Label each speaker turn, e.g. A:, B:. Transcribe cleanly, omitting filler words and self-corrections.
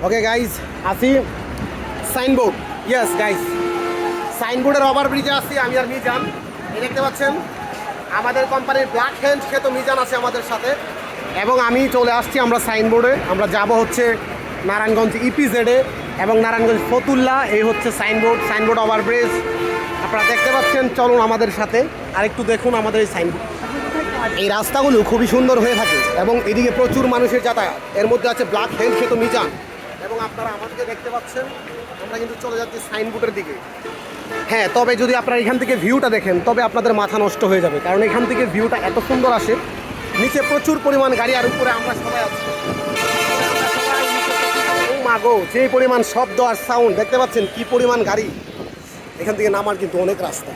A: Okay guys, আসি signboard. Yes guys, সাইনবোর্ডের ওভারব্রিজে আসি আমি আর মিজান। এই দেখতে পাচ্ছেন আমাদের কোম্পানির ব্ল্যাক হ্যান্ড খেত মিজান আছে আমাদের সাথে, এবং আমি চলে আসছি আমরা সাইনবোর্ডে। আমরা যাব হচ্ছে নারায়ণগঞ্জ ইপিজেডে এবং নারায়ণগঞ্জ ফতুল্লা। এই হচ্ছে সাইনবোর্ড ওভারব্রিজ আপনারা দেখতে পাচ্ছেন। চলুন আমাদের সাথে আর একটু দেখুন আমাদের এই সাইনবোর্ড। এই রাস্তাগুলো খুবই সুন্দর হয়ে থাকে এবং এদিকে প্রচুর মানুষের যাতায়াত। এর মধ্যে আছে ব্ল্যাক হ্যান্ড খেত মিজান, এবং আপনারা আমাদেরকে দেখতে পাচ্ছেন আমরা কিন্তু চলে যাচ্ছি সাইনবোর্ডের দিকে। হ্যাঁ, তবে যদি আপনারা এখান থেকে ভিউটা দেখেন তবে আপনাদের মাথা নষ্ট হয়ে যাবে, কারণ এখান থেকে ভিউটা এত সুন্দর আসে। নিচে প্রচুর পরিমাণ গাড়ি আর উপরে আমরা সবাই আছি। ও মাগো, যে পরিমাণ শব্দ আর সাউন্ড দেখতে পাচ্ছেন, কি পরিমাণ গাড়ি। এখান থেকে নামার কিন্তু অনেক রাস্তা।